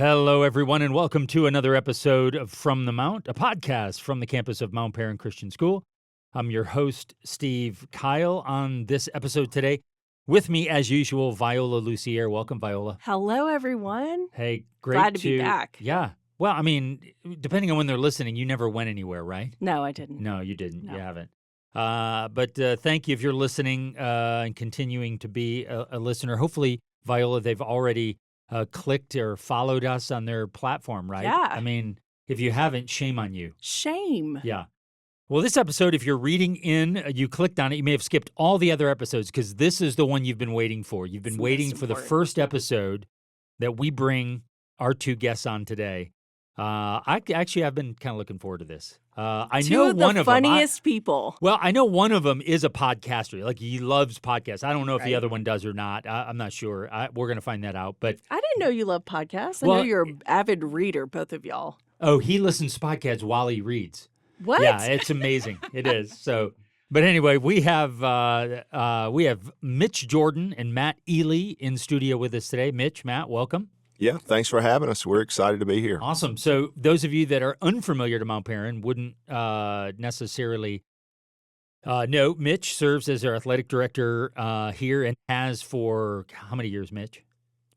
Hello, everyone, and welcome to another episode of From the Mount, a podcast from the campus of Mount Perrin Christian School. I'm your host, Steve Kyle, on this episode today. With me, as usual, Viola Lucier. Welcome, Viola. Hello, everyone. Hey, great Glad to be back. Yeah. Well, I mean, depending on when they're listening, you never went anywhere, right? No, I didn't. No, you didn't. No. You haven't. But thank you if you're listening and continuing to be a listener. Hopefully, Viola, they've already clicked or followed us on their platform, right? Yeah. I mean, if you haven't, shame on you. Shame. Yeah. Well, this episode, if you're reading in, you clicked on it, you may have skipped all the other episodes because this is the one you've been waiting for. You've been waiting for the first episode that we bring our two guests on today. I've been kind of looking forward to this. I know one of them. Funniest people. Well, I know one of them is a podcaster. Like, he loves podcasts. I don't know if the Right. other one does or not. I'm not sure. We're going to find that out. But I didn't know you love podcasts. I Well, know you're an avid reader, both of y'all. oh, he listens to podcasts while he reads. What? Yeah, it's amazing. It is. So, but anyway, we have Mitch Jordan and Matt Ely in studio with us today. Mitch, Matt, welcome. Yeah, thanks for having us. We're excited to be here. Awesome. So those of you that are unfamiliar to Mount Perrin wouldn't necessarily know, Mitch serves as our athletic director here and has for how many years, Mitch?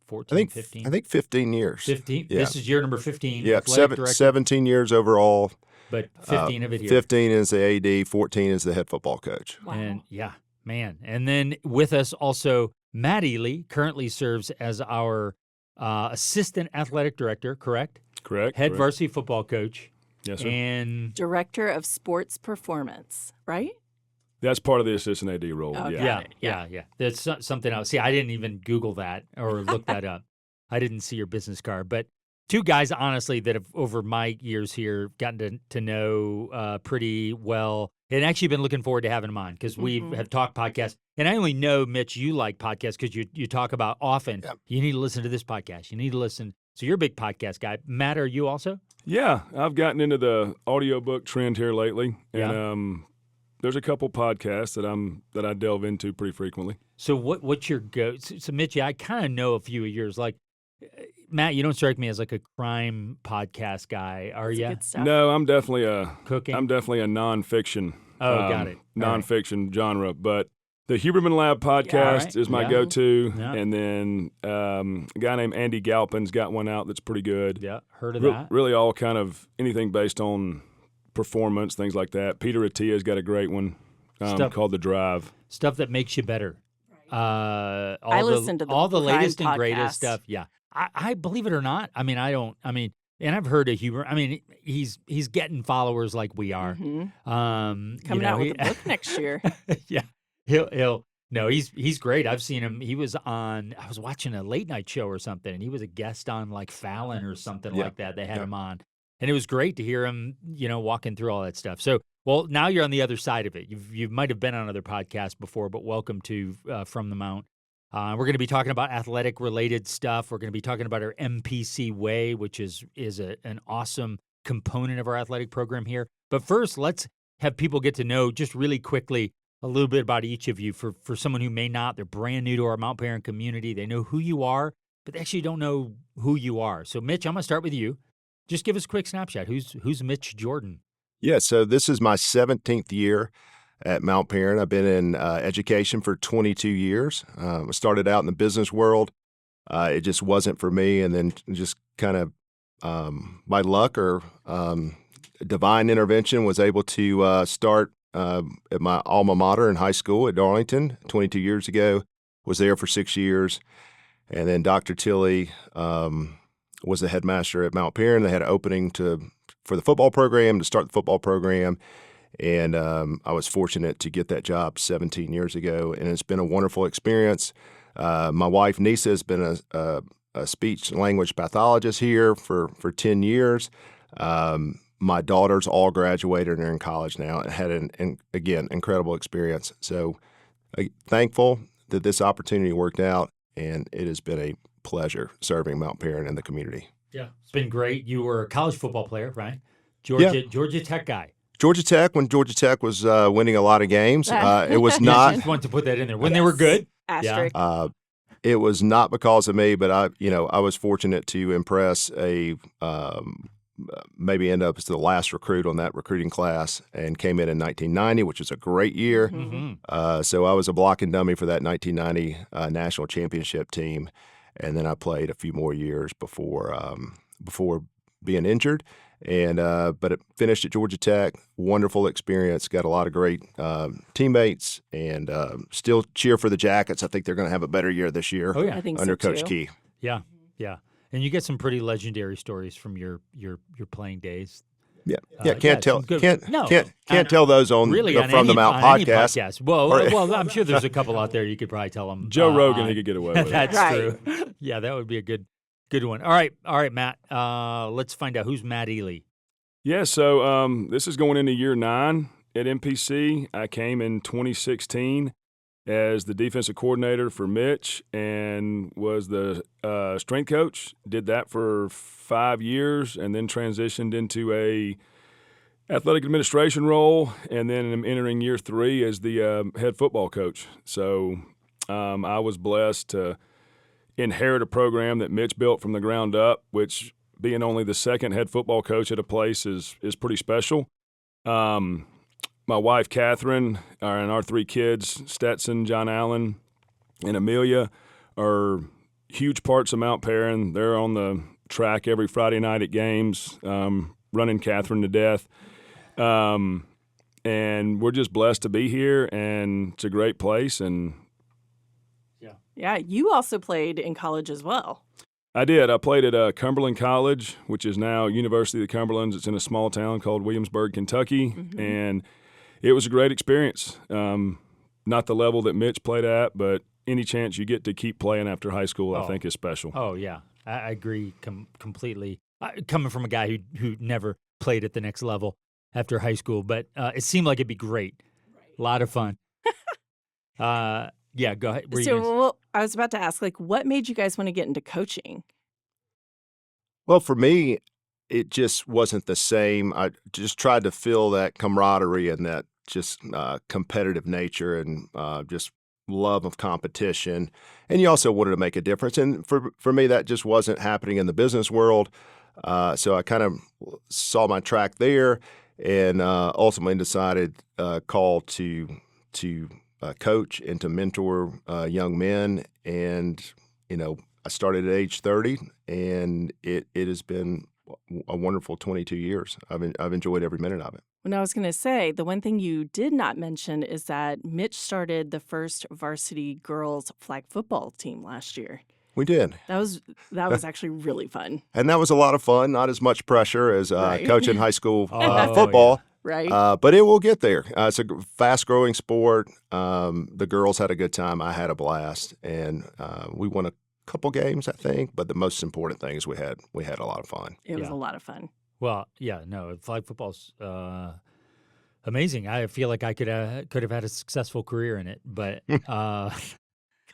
14, 15? I think 15 years. 15? Yeah. This is year number 15. Yeah, athletic director, 17 years overall. But 15 of it here. 15 is the AD, 14 is the head football coach. Wow. And yeah, man. And then with us also, Matt Ely currently serves as our assistant athletic director, correct? Correct. Head correct. varsity football coach. Yes, sir. And Director of Sports Performance, right? That's part of the assistant AD role. Oh, yeah. got yeah, it. yeah. There's something else. See, I didn't even Google that or look that up. I didn't see your business card. But two guys, honestly, that have, over my years here, gotten to know pretty well and actually been looking forward to having them on because we have talked podcasts. And I only know, Mitch, you like podcasts because you talk about often, you need to listen to this podcast. You need to listen. So you're a big podcast guy. Matt, are you also? Yeah, I've gotten into the audiobook trend here lately. Yeah. And there's a couple podcasts that I delve into pretty frequently. So what's your go? So Mitch, I kind of know a few of yours. Like, Matt, you don't strike me as like a crime podcast guy, are That's you? good stuff. No, I'm definitely a Cooking? nonfiction. Oh, got it. All right. Nonfiction genre, but the Huberman Lab podcast all right. is my Yeah. go-to, Yeah. and then a guy named Andy Galpin's got one out that's pretty good. Yeah, heard of that. Really, all kind of anything based on performance, things like that. Peter Attia's got a great one called The Drive. Stuff that makes you better. I listen to the all the crime latest and podcasts. greatest stuff. Yeah, I believe it or not. I mean, and I've heard of Huber. I mean, he's getting followers like we are. Mhm. Coming Coming out with a book next year. Yeah, he'll. No, he's great. I've seen him. He was on. I was watching a late night show or something, and he was a guest on like Fallon or something Yeah. like that. They had him on, and it was great to hear him, walking through all that stuff. So, well, now you're on the other side of it. You might have been on other podcasts before, but welcome to From the Mount. We're going to be talking about athletic related stuff. We're going to be talking about our MPC Way, which is an awesome component of our athletic program here. But first, let's have people get to know just really quickly a little bit about each of you. For someone who may not, they're brand new to our Mount Perrin community. They know who you are, but they actually don't know who you are. So, Mitch, I'm going to start with you. Just give us a quick snapshot. Who's Mitch Jordan? Yeah, so this is my 17th year at Mount Perrin. I've been in education for 22 years. I started out in the business world. It just wasn't for me, and then just kind of by luck or divine intervention was able to start at my alma mater in high school at Darlington 22 years ago. Was there for 6 years. And then Dr. Tilley was the headmaster at Mount Perrin. They had an opening for the football program, to start the football program. And I was fortunate to get that job 17 years ago. And it's been a wonderful experience. My wife, Nisa, has been a speech and language pathologist here for 10 years. My daughters all graduated and are in college now and had an incredible experience. So thankful that this opportunity worked out, and it has been a pleasure serving Mount Perrin and the community. Yeah, it's been great. You were a college football player, right? Georgia Tech guy. Georgia Tech, when Georgia Tech was winning a lot of games, it was I not. just want to put that in there when they were good. Asterisk. It was not because of me, but I was fortunate to impress maybe end up as the last recruit on that recruiting class and came in 1990, which was a great year. So I was a block and dummy for that 1990 national championship team, and then I played a few more years before being injured. And but it finished at Georgia Tech. Wonderful experience. Got a lot of great teammates, and still cheer for the Jackets. I think they're going to have a better year this year. Oh yeah, I think under so Coach too. Key. Yeah, yeah. And you get some pretty legendary stories from your playing days. Yeah, Can't tell those on really the on From any, the Mount on any podcast. Well, I'm sure there's a couple out there you could probably tell them. Joe Rogan, he could get away with it. That's Right. true. Yeah, that would be a good one. All right, Matt. Let's find out who's Matt Ely. Yeah, so this is going into year 9 at MPC. I came in 2016 as the defensive coordinator for Mitch and was the strength coach. Did that for 5 years and then transitioned into a athletic administration role, and then I'm entering year 3 as the head football coach. So I was blessed to inherit a program that Mitch built from the ground up, which being only the second head football coach at a place is pretty special. My wife, Catherine, and our 3 kids, Stetson, John Allen, and Amelia, are huge parts of Mount Perrin. They're on the track every Friday night at games, running Catherine to death. And we're just blessed to be here, and it's a great place. And Yeah, you also played in college as well. I did. I played at Cumberland College, which is now University of the Cumberlands. It's in a small town called Williamsburg, Kentucky, and it was a great experience. Not the level that Mitch played at, but any chance you get to keep playing after high school, I think is special. Oh yeah, I agree completely. Coming from a guy who never played at the next level after high school, but it seemed like it'd be great. A lot of fun. Yeah, go ahead. So I was about to ask, what made you guys want to get into coaching? Well, for me, it just wasn't the same. I just tried to feel that camaraderie and that just competitive nature and just love of competition. And you also wanted to make a difference. And for me, that just wasn't happening in the business world. So I kind of saw my track there and ultimately decided call to coach and to mentor young men. And, I started at age 30, and it has been a wonderful 22 years. I've enjoyed every minute of it. Well, I was going to say, the one thing you did not mention is that Mitch started the first varsity girls flag football team last year. We did. That was actually really fun. And that was a lot of fun, not as much pressure as coaching high school football. Yeah. Right. But it will get there. It's a fast-growing sport. The girls had a good time. I had a blast. And we won a couple games, I think. But the most important thing is we had a lot of fun. It was a lot of fun. Well, yeah, no, flag football's amazing. I feel like I could have had a successful career in it, but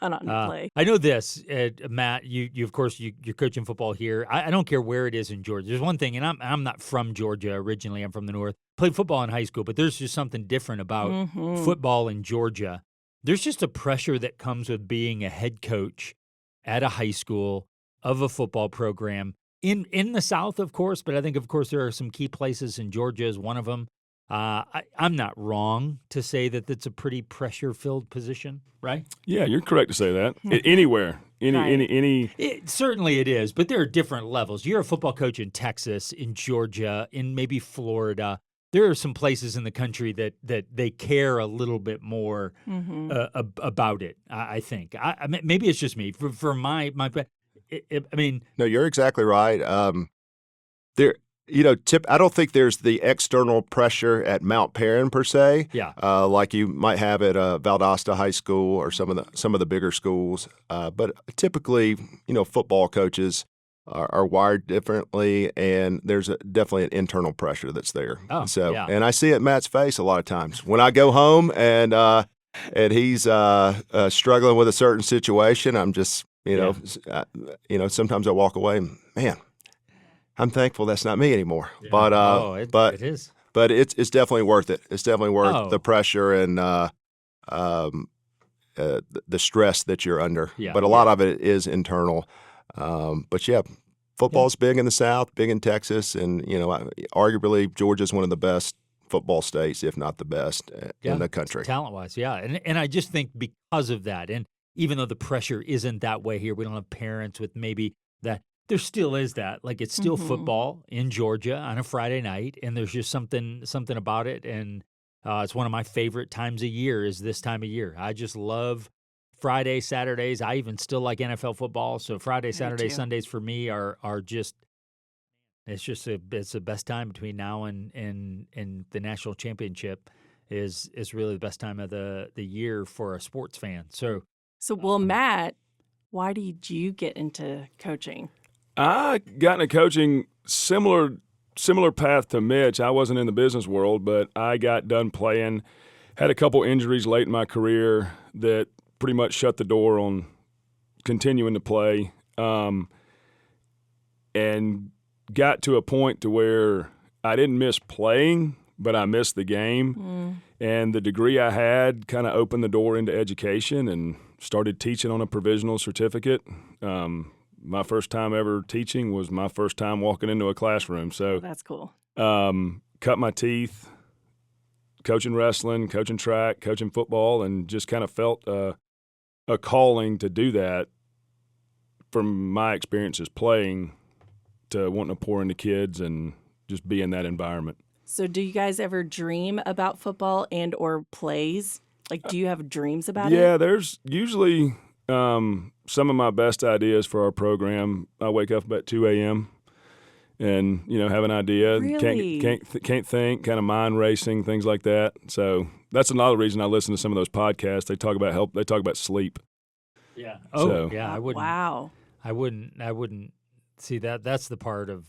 Gone on to play. I know this, Matt. You of course you're coaching football here. I don't care where it is in Georgia. There's one thing, and I'm not from Georgia originally. I'm from the north. Played football in high school, but there's just something different about football in Georgia. There's just a pressure that comes with being a head coach at a high school of a football program in the South, of course. But I think, of course, there are some key places, and Georgia is one of them. I'm not wrong to say that it's a pretty pressure-filled position, right? Yeah, you're correct to say that. Anywhere, any. Certainly it is, but there are different levels. You're a football coach in Texas, in Georgia, in maybe Florida. There are some places in the country that they care a little bit more about it. I think. I mean, maybe it's just me. For my, I mean, no, you're exactly right. There. I don't think there's the external pressure at Mount Perrin per se, like you might have at Valdosta High School or some of the bigger schools. But typically, football coaches are wired differently, and there's definitely an internal pressure that's there. And I see it in Matt's face a lot of times when I go home and he's struggling with a certain situation. I'm just, sometimes I walk away and, man, I'm thankful that's not me anymore. Yeah. But it is. But it's definitely worth it. It's definitely worth the pressure, and the stress that you're under. Yeah. But a lot of it is internal. But yeah, football's big in the South, big in Texas, and arguably Georgia's one of the best football states, if not the best in the country. Talent-wise, yeah. And I just think because of that, and even though the pressure isn't that way here, we don't have parents with maybe that. There still is that. Like, it's still football in Georgia on a Friday night, and there's just something about it. And it's one of my favorite times of year is this time of year. I just love Friday, Saturdays. I even still like NFL football. So Friday, Saturday, Sundays for me are just it's the best time between now and the national championship is really the best time of the year for a sports fan. So well, Matt, why did you get into coaching? I got into coaching similar path to Mitch. I wasn't in the business world, but I got done playing, had a couple injuries late in my career that pretty much shut the door on continuing to play, and got to a point to where I didn't miss playing, but I missed the game. And the degree I had kind of opened the door into education and started teaching on a provisional certificate. My first time ever teaching was my first time walking into a classroom. So that's cool. Cut my teeth coaching wrestling, coaching track, coaching football, and just kind of felt a calling to do that from my experiences playing to wanting to pour into kids and just be in that environment. So do you guys ever dream about football and or plays? Like, do you have dreams about it? Yeah, there's usually some of my best ideas for our program. I wake up about 2 a.m. and have an idea. Really? Can't think, kind of mind racing, things like that. So that's another reason I listen to some of those podcasts. They talk about They talk about sleep. Yeah. I wouldn't. Wow. I wouldn't see that. That's the part of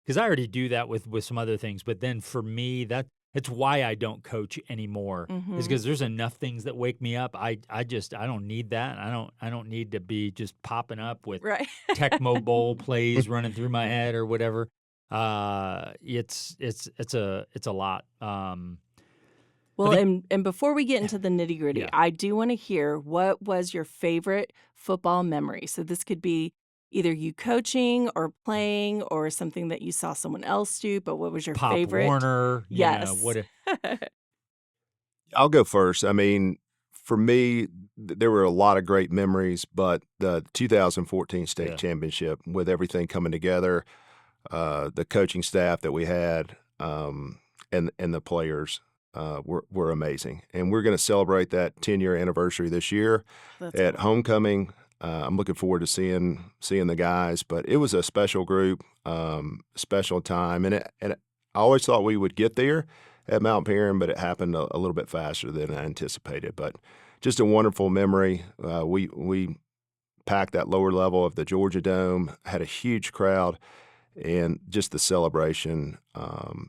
because I already do that with some other things. But then for me, it's why I don't coach anymore. Is because there's enough things that wake me up. I don't need that. I don't need to be just popping up with Tecmo Bowl plays running through my head or whatever. It's a lot. Well, and before we get into the nitty gritty, I do want to hear what was your favorite football memory. So this could be either you coaching or playing or something that you saw someone else do, but what was your Pop favorite? Warner. Yes. I'll go first. I mean, for me, there were a lot of great memories, but the 2014 state championship with everything coming together, the coaching staff that we had, and the players were amazing. And we're going to celebrate that 10-year anniversary this year at homecoming. I'm looking forward to seeing the guys, but it was a special group, special time, and I always thought we would get there at Mount Perrin, but it happened a little bit faster than I anticipated. But just a wonderful memory. We packed that lower level of the Georgia Dome, had a huge crowd, and just the celebration.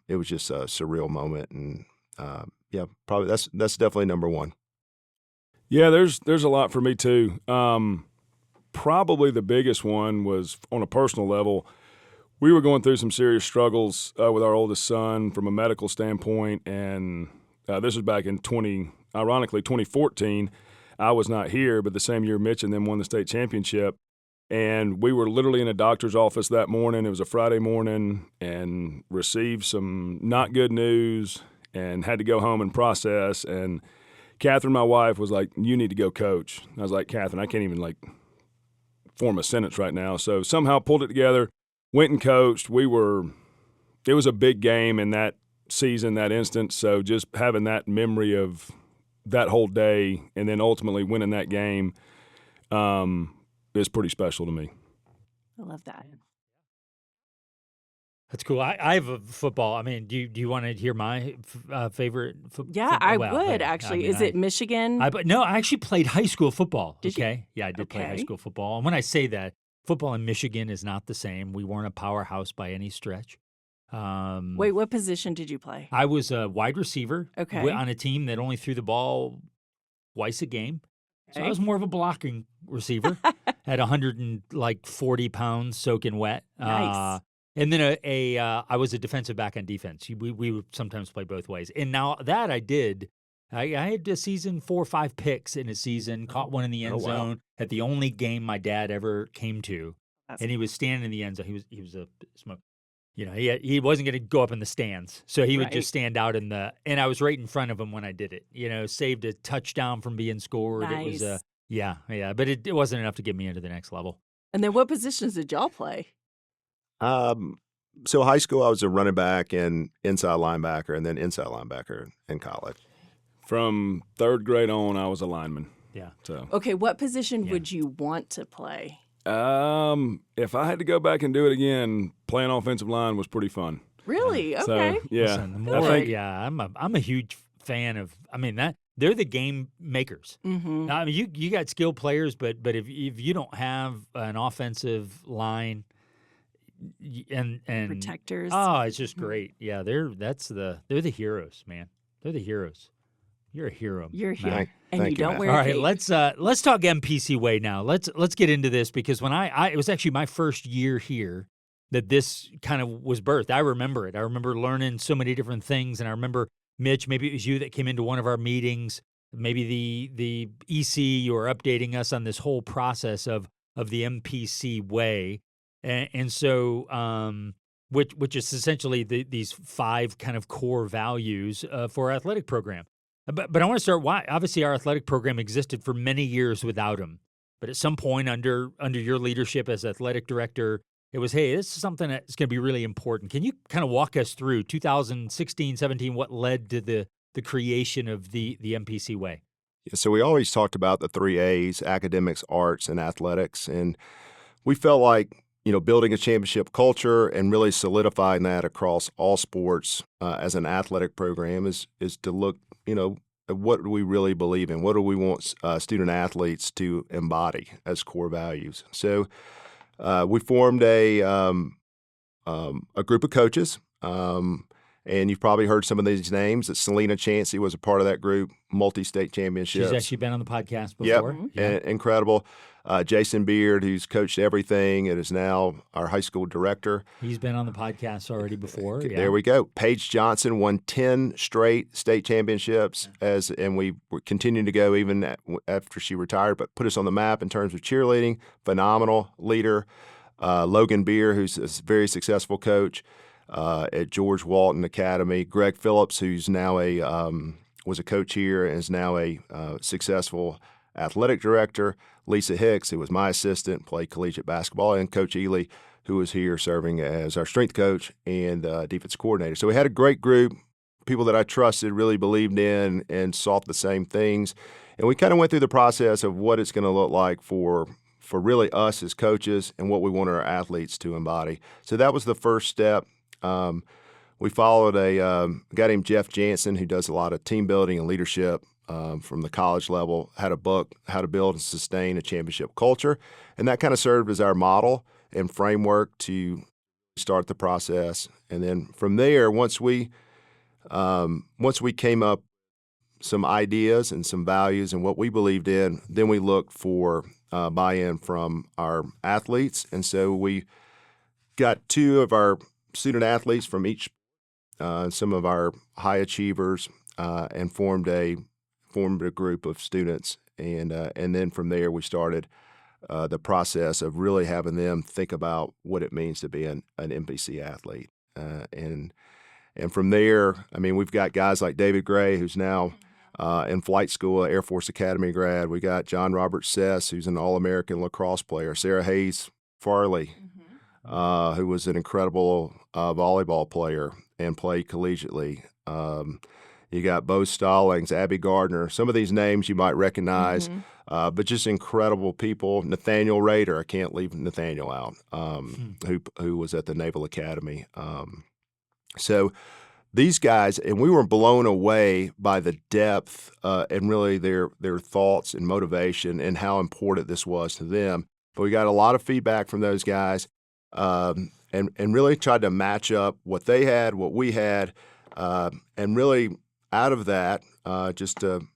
It was just a surreal moment, and probably that's definitely number one. Yeah, there's a lot for me too. Probably the biggest one was on a personal level. We were going through some serious struggles with our oldest son from a medical standpoint, and this was back in 2014. I was not here, but the same year Mitch and them won the state championship, and we were literally in a doctor's office that morning. It was a Friday morning, and received some not good news, and had to go home and process. And Catherine, my wife, was like, "You need to go coach." I was like, "Catherine, I can't even form a sentence right now." So somehow pulled it together, went and coached. It was a big game in that season, that instance. So just having that memory of that whole day and then ultimately winning that game is pretty special to me. I love that. That's cool. I have a football. I mean, do you want to hear my favorite football? Yeah, I would actually. Is it Michigan? No, I actually played high school football. Did you? Yeah, I did play high school football. And when I say that, football in Michigan is not the same. We weren't a powerhouse by any stretch. Wait, what position did you play? I was a wide receiver on a team that only threw the ball twice a game. So I was more of a blocking receiver at 140 pounds soaking wet. Nice. And then I was a defensive back on defense. We would sometimes play both ways. And now that I did I had a season 4 or 5 picks in a season, caught one in the end Oh, wow. zone at the only game my dad ever came to, That's and he was standing in the end zone. He was a smoke. You know, he wasn't going to go up in the stands, so he would right. just stand out in the. And I was right in front of him when I did it. You know, saved a touchdown from being scored. It was Nice. yeah, but it wasn't enough to get me into the next level. And then what positions did y'all play? So high school, I was a running back and inside linebacker, and then inside linebacker in college. From third grade on, I was a lineman. Yeah. So, Okay, what position Yeah. would you want to play? if I had to go back and do it again, playing offensive line was pretty fun. Really? So, Okay. yeah, Listen, the more, I think I'm a huge fan of. I mean that they're the game makers. Mm-hmm. I mean, you got skilled players, but if you don't have an offensive line and Protectors. oh, it's just great. Yeah, they're the heroes, man. They're the heroes. You're a hero. You're Matt. here, and thank you you, don't Matt. wear All a right, cape. let's talk MPC Way now. Let's get into this because when it was actually my first year here that this kind of was birthed. I remember it. I remember learning so many different things, and I remember Mitch. Maybe it was you that came into one of our meetings. Maybe the EC you were updating us on this whole process of the MPC Way, and so which is essentially these 5 kind of core values for our athletic program. But I want to start why. Obviously, our athletic program existed for many years without him. But at some point, under your leadership as athletic director, it was, hey, this is something that's going to be really important. Can you kind of walk us through 2016, 17, what led to the creation of the MPC Way? Yeah, so we always talked about the 3 A's: academics, arts, and athletics. And we felt like, building a championship culture and really solidifying that across all sports as an athletic program is to look, at what do we really believe in? What do we want student athletes to embody as core values? So we formed a group of coaches, and you've probably heard some of these names. That Selena Chansey was a part of that group, multi-state championships. She's actually been on the podcast Yep, before. Yeah. incredible. Jason Beard, who's coached everything and is now our high school director. He's been on the podcast already before. Yeah. There we go. Paige Johnson won 10 straight state championships, and we were continuing to go even after she retired, but put us on the map in terms of cheerleading. Phenomenal leader. Logan Beer, who's a very successful coach at George Walton Academy. Greg Phillips, who's now was a coach here and is now a successful athletic director. Lisa Hicks, who was my assistant, played collegiate basketball, and Coach Ely, who was here serving as our strength coach and defense coordinator. So we had a great group, people that I trusted, really believed in, and sought the same things. And we kind of went through the process of what it's going to look like for really us as coaches and what we wanted our athletes to embody. So that was the first step. We followed a guy named Jeff Jansen, who does a lot of team building and leadership from the college level, had a book, How to Build and Sustain a Championship Culture. And that kind of served as our model and framework to start the process. And then from there, once we came up some ideas and some values and what we believed in, then we looked for buy-in from our athletes. And so we got 2 of our student athletes from each, some of our high achievers, and formed a group of students. And then from there, we started the process of really having them think about what it means to be an MPC athlete. And from there, I mean, we've got guys like David Gray, who's now in flight school, Air Force Academy grad. We got John Robert Sess, who's an All-American lacrosse player. Sarah Hayes Farley, who was an incredible volleyball player and played collegiately. You got Bo Stallings, Abby Gardner. Some of these names you might recognize, but just incredible people. Nathaniel Rader, I can't leave Nathaniel out, who was at the Naval Academy. So these guys, and we were blown away by the depth and really their thoughts and motivation and how important this was to them. But we got a lot of feedback from those guys, and really tried to match up what they had, what we had, and really out of that, just to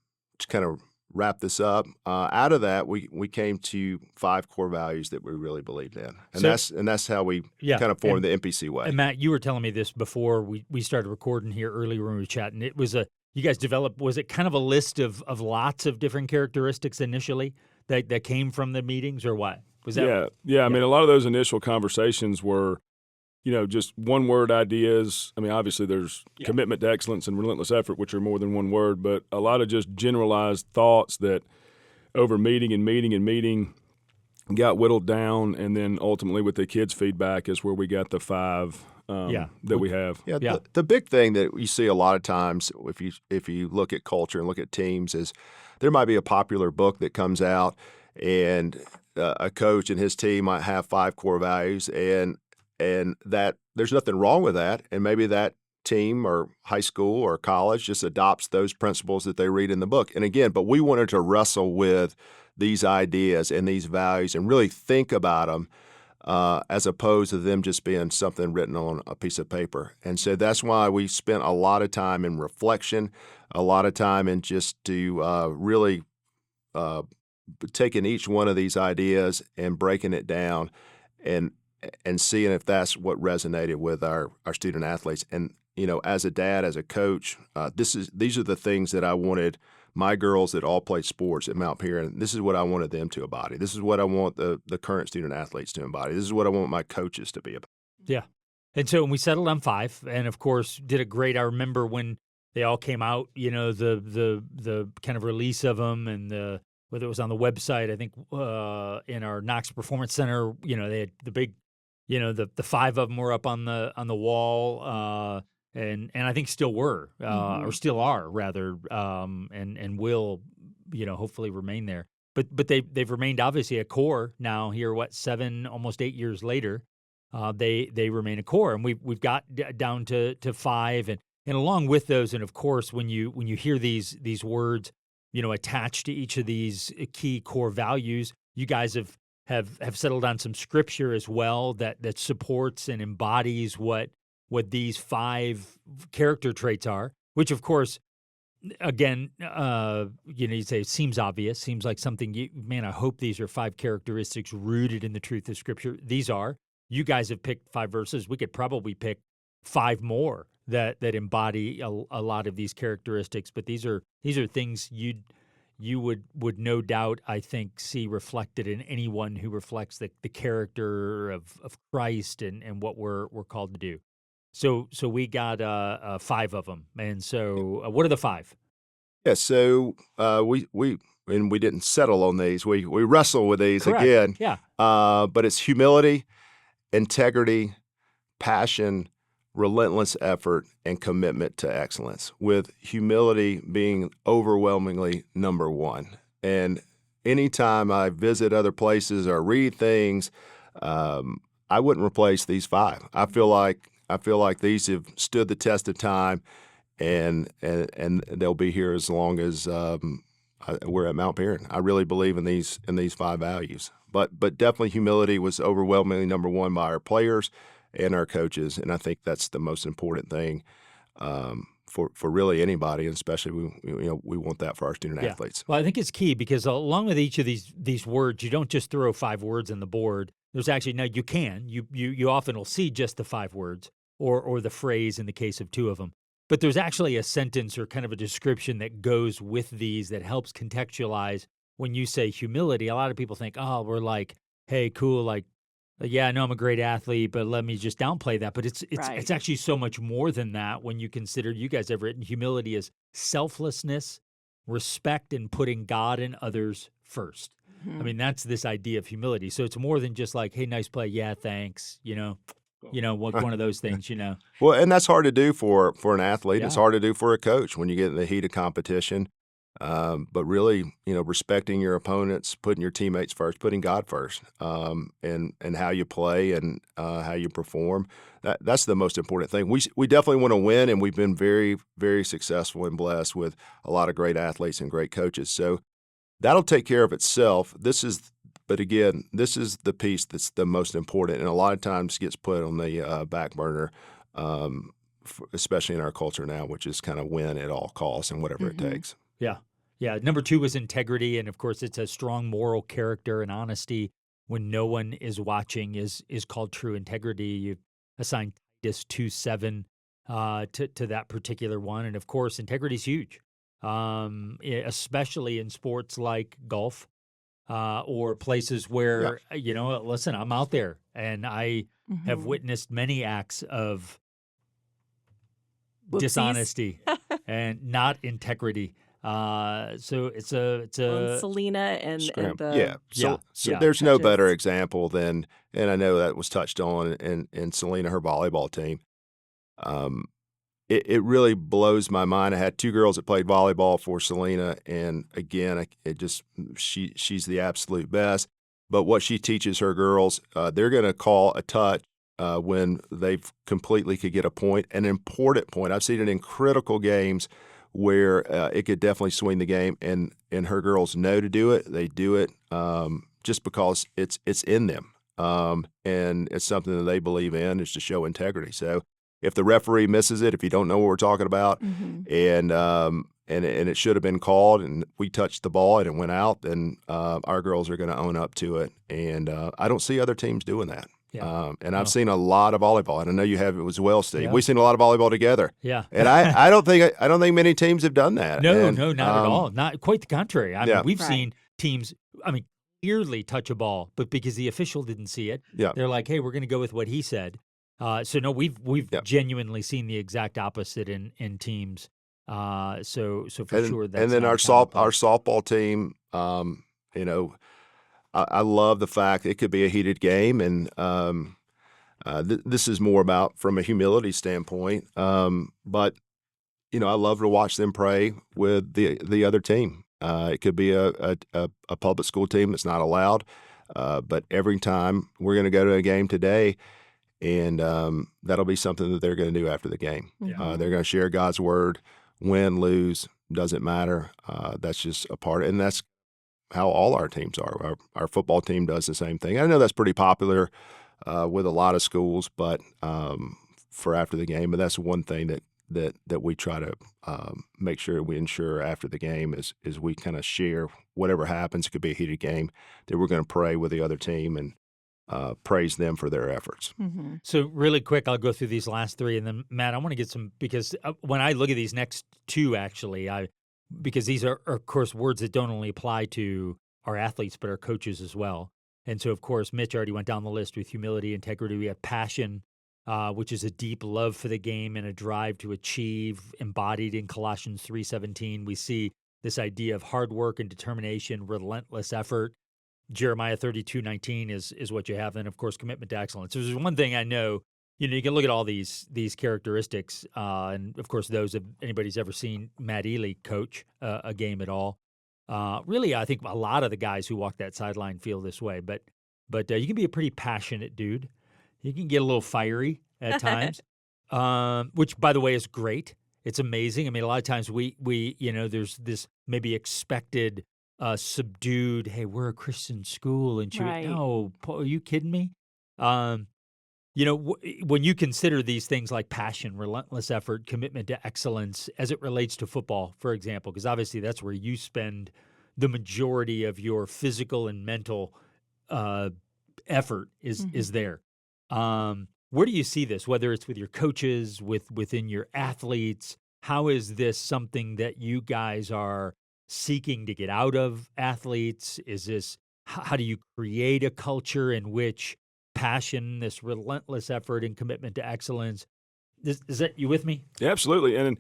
kind of wrap this up, out of that we came to 5 core values that we really believed in, and that's how we kind of formed the MPC Way. And Matt, you were telling me this before we started recording here earlier when we were chatting. It was you guys developed, was it kind of a list of lots of different characteristics initially that came from the meetings, or what? Was that? Yeah. I mean, a lot of those initial conversations were, just one-word ideas. I mean, obviously there's commitment to excellence and relentless effort, which are more than one word, but a lot of just generalized thoughts that over meeting got whittled down, and then ultimately with the kids' feedback is where we got the 5 that we have. Yeah. The big thing that you see a lot of times if you look at culture and look at teams is there might be a popular book that comes out, and a coach and his team might have 5 core values, and that there's nothing wrong with that, and maybe that team or high school or college just adopts those principles that they read in the book. And again, but we wanted to wrestle with these ideas and these values and really think about them as opposed to them just being something written on a piece of paper. And so that's why we spent a lot of time in reflection, a lot of time in just to really taking each one of these ideas and breaking it down and seeing if that's what resonated with our student athletes. And as a dad, as a coach, these are the things that I wanted my girls that all played sports at Mount Pierre, and this is what I wanted them to embody. This is what I want the current student athletes to embody. This is what I want my coaches to be about. Yeah. And so when we settled on 5, and of course did a great, I remember when they all came out, the kind of release of them, and whether it was on the website, I think in our Knox Performance Center, they had the big, the 5 of them were up on the wall, and I think still were, or still are rather, and will, hopefully remain there. But they've remained obviously a core now here. 7, almost 8 years later, they remain a core, and we've got down to 5, and along with those, and of course when you hear these words, attached to each of these key core values, you guys have settled on some scripture as well that supports and embodies what these 5 character traits are, which of course, again, you say it seems obvious, seems like something, I hope these are 5 characteristics rooted in the truth of Scripture. These are. You guys have picked 5 verses. We could probably pick 5 more that embody a lot of these characteristics, but these are things you would no doubt, I think, see reflected in anyone who reflects the character of Christ and what we're called to do. So we got 5 of them, and so what are the 5? Yeah, so we didn't settle on these. We wrestle with these. Correct. Again. Yeah. But it's humility, integrity, passion, relentless effort, and commitment to excellence, with humility being overwhelmingly number 1. And anytime I visit other places or read things, I wouldn't replace these 5. I feel like these have stood the test of time, and they'll be here as long as we're at Mount Pierre. I really believe in these 5 values. But definitely humility was overwhelmingly number 1 by our players and our coaches, and I think that's the most important thing for really anybody, and especially we want that for our student athletes. Well, I think it's key because along with each of these words, you don't just throw 5 words on the board. There's actually, now you can. You often will see just the 5 words or the phrase in the case of 2 of them. But there's actually a sentence or kind of a description that goes with these that helps contextualize when you say humility. A lot of people think, oh, we're like, hey, cool, like, yeah, I know I'm a great athlete, but let me just downplay that. But it's actually so much more than that when you consider, you guys have written, humility is selflessness, respect, and putting God and others first. I mean, that's this idea of humility. So it's more than just like, hey, nice play. Yeah, thanks. One of those things, Well, and that's hard to do for an athlete. Yeah. It's hard to do for a coach when you get in the heat of competition. But really, respecting your opponents, putting your teammates first, putting God first, and how you play and how you perform. That's the most important thing. We definitely want to win, and we've been very, very successful and blessed with a lot of great athletes and great coaches. So that'll take care of itself. But again, this is the piece that's the most important, and a lot of times gets put on the back burner, especially in our culture now, which is kind of win at all costs and whatever it takes. Yeah. Yeah. Number 2 was integrity. And of course, it's a strong moral character and honesty when no one is watching is called true integrity. You've assigned Titus 2:7 to that particular one. And of course, integrity is huge, especially in sports like golf or places where, listen, I'm out there and I have witnessed many acts of Whoopsies. dishonesty and not integrity. So it's Well, Selena and the So there's no better example than, and I know that was touched on in Selena, her volleyball team. It really blows my mind. I had two girls that played volleyball for Selena, and again, she's the absolute best. But what she teaches her girls, they're going to call a touch when they've completely could get a point, an important point. I've seen it in critical games where it could definitely swing the game, and her girls know to do it. They do it just because it's in them, and it's something that they believe in, is to show integrity. So if the referee misses it, if you don't know what we're talking about, and it should have been called, and we touched the ball and it went out, then our girls are going to own up to it. And I don't see other teams doing that. Yeah. And I've seen a lot of volleyball, and I know you have as well, Steve. Yeah. We've seen a lot of volleyball together. Yeah. And I don't think many teams have done that. No, and, not at all. Not quite the contrary. I mean, we've Right. seen teams, clearly touch a ball, but because the official didn't see it, they're like, hey, we're going to go with what he said. So no, we've genuinely seen the exact opposite in teams. So for sure, that's and then not our a common softball team. I love the fact it could be a heated game, and this is more about from a humility standpoint. But I love to watch them pray with the other team. It could be a public school team that's not allowed, but every time we're going to go to a game today. And that'll be something that they're going to do after the game. Yeah. They're going to share God's word, win, lose, doesn't matter. That's just a part, and that's how all our teams are. Our football team does the same thing. I know that's pretty popular with a lot of schools, but for after the game. But that's one thing that we try to make sure we ensure after the game is we kind of share whatever happens. It could be a heated game, that we're going to pray with the other team and praise them for their efforts. Mm-hmm. So really quick, I'll go through these last three, and then Matt, I want to get some, because when I look at these next two, actually, because these are of course words that don't only apply to our athletes but our coaches as well. And so of course, Mitch already went down the list with humility, integrity. We have passion, which is a deep love for the game and a drive to achieve, embodied in Colossians 3:17. We see this idea of hard work and determination, relentless effort. Jeremiah 32:19 is what you have. And of course, commitment to excellence. So there's one thing I know, you can look at all these characteristics. And of course, if anybody's ever seen Matt Ely coach a game at all, really, I think a lot of the guys who walk that sideline feel this way, but you can be a pretty passionate dude. You can get a little fiery at times, which by the way is great. It's amazing. I mean, a lot of times we there's this maybe expected subdued, hey, we're a Christian school, and Right. no, are you kidding me? When you consider these things like passion, relentless effort, commitment to excellence as it relates to football, for example, because obviously that's where you spend the majority of your physical and mental effort is there. Where do you see this, whether it's with your coaches, within your athletes? How is this something that you guys are seeking to get out of athletes? How do you create a culture in which passion, this relentless effort and commitment to excellence, is that, you with me? Yeah, absolutely. And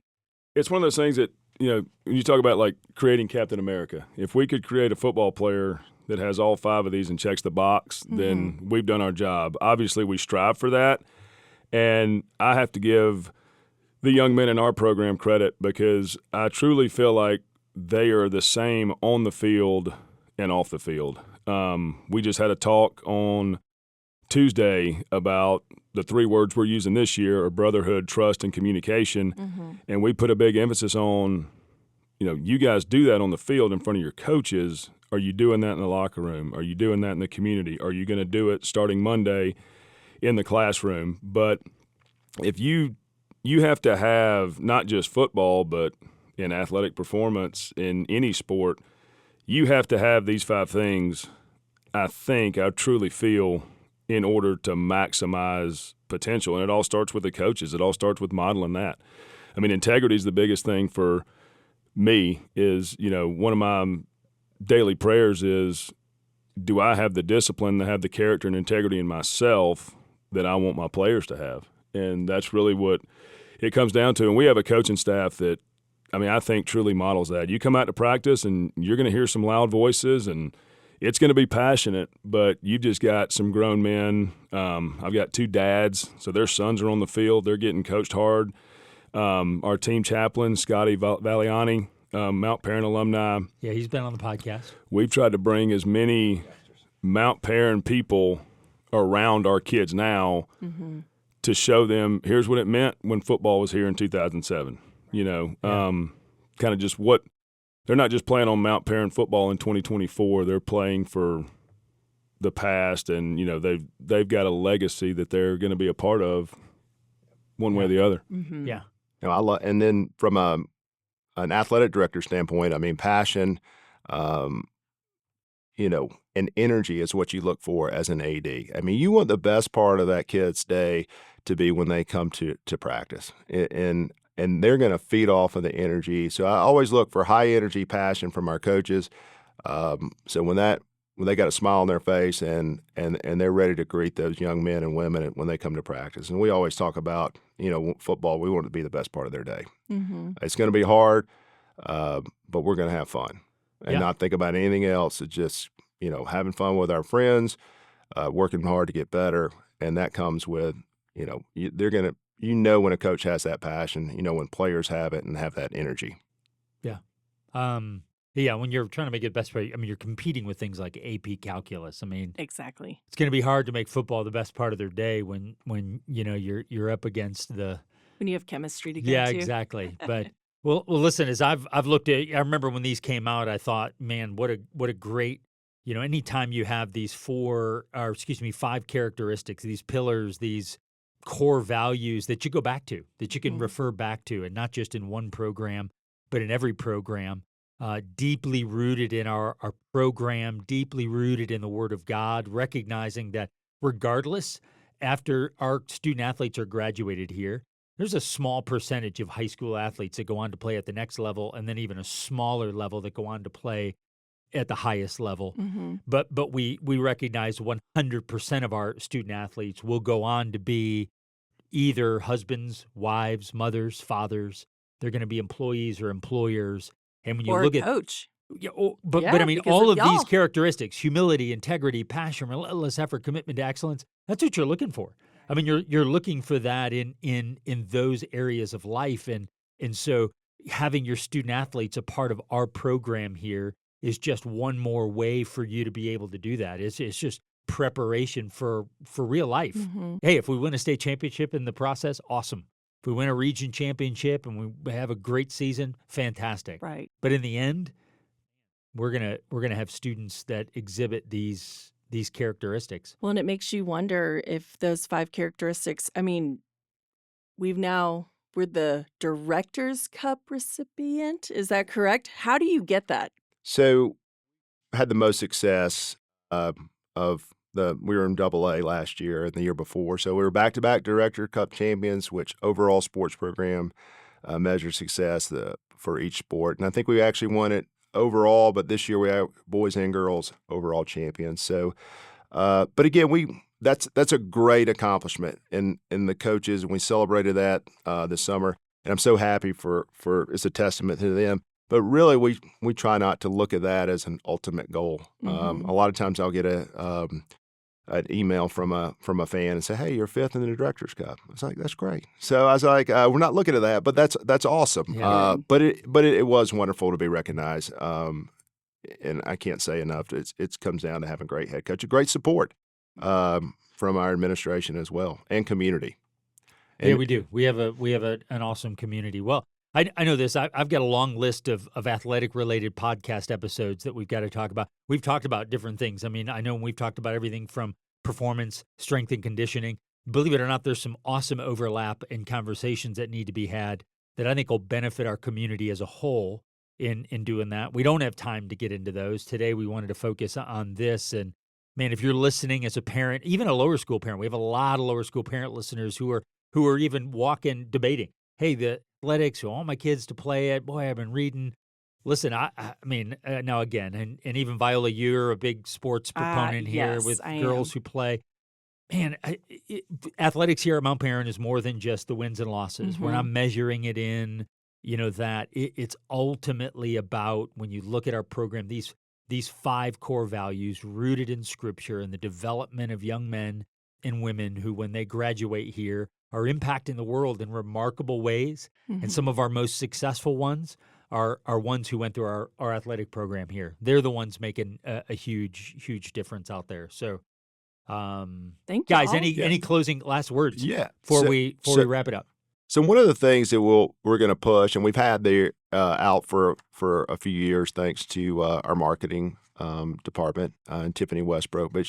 it's one of those things that, when you talk about like creating Captain America, if we could create a football player that has all five of these and checks the box, then we've done our job. Obviously, we strive for that. And I have to give the young men in our program credit, because I truly feel like they are the same on the field and off the field. We just had a talk on Tuesday about the three words we're using this year are brotherhood, trust, and communication. And we put a big emphasis on, you guys do that on the field in front of your coaches. Are you doing that in the locker room? Are you doing that in the community? Are you going to do it starting Monday in the classroom? But if you have to have not just football, but in athletic performance in any sport, you have to have these five things, I truly feel, in order to maximize potential. And it all starts with the coaches. It all starts with modeling that. I mean, integrity is the biggest thing for me. Is, one of my daily prayers is, do I have the discipline to have the character and integrity in myself that I want my players to have? And that's really what it comes down to. And we have a coaching staff that, I think truly models that. You come out to practice and you're going to hear some loud voices and it's going to be passionate, but you've just got some grown men. I've got 2 dads, so their sons are on the field. They're getting coached hard. Our team chaplain, Scotty Valiani, Mount Perrin alumni. Yeah, he's been on the podcast. We've tried to bring as many Mount Perrin people around our kids now to show them here's what it meant when football was here in 2007. Kind of just what they're not just playing on Mount Perrin football in 2024. They're playing for the past, and they've got a legacy that they're going to be a part of, one way or the other. Mm-hmm. Yeah. And then from an athletic director standpoint, passion, and energy is what you look for as an AD. You want the best part of that kid's day to be when they come to practice, and they're going to feed off of the energy. So I always look for high energy passion from our coaches. So when they got a smile on their face and they're ready to greet those young men and women when they come to practice. And we always talk about, football, we want it to be the best part of their day. Mm-hmm. It's going to be hard, but we're going to have fun and not think about anything else. It's just, having fun with our friends, working hard to get better. And that comes with, they're going to, when a coach has that passion, when players have it and have that energy. Yeah. When you're trying to make it best part, you're competing with things like AP calculus. Exactly. It's going to be hard to make football the best part of their day when you're up against the when you have chemistry to get to. Yeah, exactly. But well, listen, as I've looked at, I remember when these came out, I thought, man, what a great, anytime you have these 5 characteristics, these pillars, these core values that you go back to, that you can refer back to, and not just in one program, but in every program, deeply rooted in our program, deeply rooted in the Word of God, recognizing that regardless, after our student athletes are graduated here, there's a small percentage of high school athletes that go on to play at the next level, and then even a smaller level that go on to play at the highest level. Mm-hmm. But we recognize 100% of our student athletes will go on to be either husbands, wives, mothers, fathers. They're going to be employees or employers. And when you look at coach. But all of these characteristics, humility, integrity, passion, relentless effort, commitment to excellence, that's what you're looking for. You're looking for that in those areas of life. And so having your student athletes a part of our program here is just one more way for you to be able to do that. It's just preparation for real life. Mm-hmm. Hey, if we win a state championship in the process, awesome. If we win a region championship and we have a great season, fantastic. Right. But in the end, we're gonna have students that exhibit these characteristics. Well, and it makes you wonder if those 5 characteristics. We're the Director's Cup recipient. Is that correct? How do you get that? So, I had the most success we were in AA last year and the year before. So we were back-to-back Director Cup champions, which overall sports program measures success for each sport. And I think we actually won it overall, but this year we have boys and girls overall champions. So, but again, that's a great accomplishment in the coaches, and we celebrated that this summer. And I'm so happy for it's a testament to them. But really, we try not to look at that as an ultimate goal. Mm-hmm. A lot of times I'll get an email from a fan and say, "Hey, you're 5th in the Director's Cup." I was like, "That's great." So I was like, "We're not looking at that, but that's awesome." Yeah. But it was wonderful to be recognized. And I can't say enough. It comes down to having a great head coach, a great support from our administration as well, and community. And yeah, we do. We have an awesome community. Well, I know this. I've got a long list of athletic-related podcast episodes that we've got to talk about. We've talked about different things. I know we've talked about everything from performance, strength, and conditioning. Believe it or not, there's some awesome overlap and conversations that need to be had that I think will benefit our community as a whole in doing that. We don't have time to get into those. Today, we wanted to focus on this. And man, if you're listening as a parent, even a lower school parent, we have a lot of lower school parent listeners who are even debating, hey, the athletics, I want my kids to play it. Boy, I've been reading. Listen, I mean, now again, and even Viola, you're a big sports proponent here Yes, with I girls am. who play. Man, athletics here at Mount Paran is more than just the wins and losses. When Mhm. I'm measuring it in, that it's ultimately about, when you look at our program, these 5 core values rooted in Scripture and the development of young men and women who, when they graduate here, are impacting the world in remarkable ways. And Mhm. some of our most successful ones are ones who went through our athletic program here. They're the ones making a huge difference out there. So, Thank guys, y'all. any closing last words Yeah. before So, we so, wrap it up? so one of the things that we're going to push, and we've had there out for a few years, thanks to our marketing department and Tiffany Westbrook, but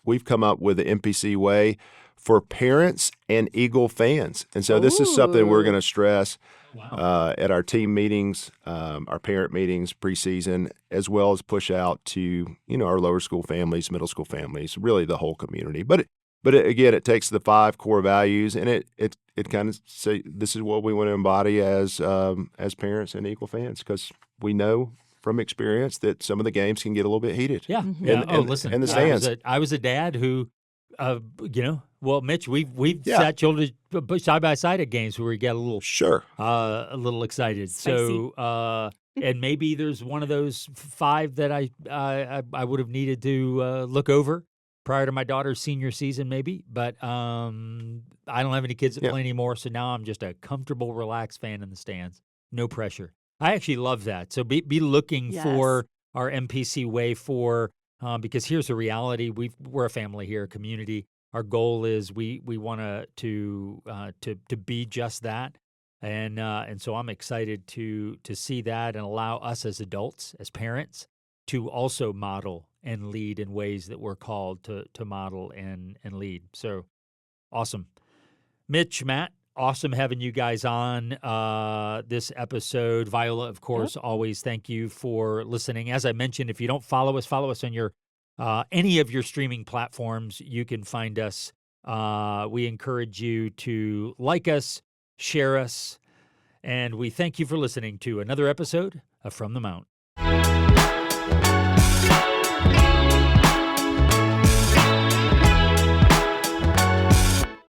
we've come up with the MPC Way for parents and Eagle fans, and so this is something we're going Ooh. to stress Wow. at our team meetings, our parent meetings preseason, as well as push out to our lower school families, middle school families, really the whole community. Again, it takes the 5 core values, and it kind of say this is what we want to embody as parents and Eagle fans, because we know from experience that some of the games can get a little bit heated. Yeah, Mhm. yeah. Oh, in listen, the Yeah. stands. I was a dad who, well, Mitch, we've Yeah, sat children side by side at games where we get sure. a little excited. Spicy. So, and maybe there's one of those 5 that I would have needed to look over prior to my daughter's senior season, maybe. But I don't have any kids that Yeah, play anymore, so now I'm just a comfortable, relaxed fan in the stands. No pressure. I actually love that. So be looking Yes. for our MPC Way because here's the reality: we're a family here, a community. Our goal is we want to be just that, and so I'm excited to see that and allow us as adults, as parents, to also model and lead in ways that we're called to model and lead. So awesome. Mitch, Matt, awesome having you guys on this episode. Viola, of Yep. course, always thank you for listening. As I mentioned, if you don't follow us on your any of your streaming platforms. You can find us. We encourage you to like us, share us, and we thank you for listening to another episode of From the Mount.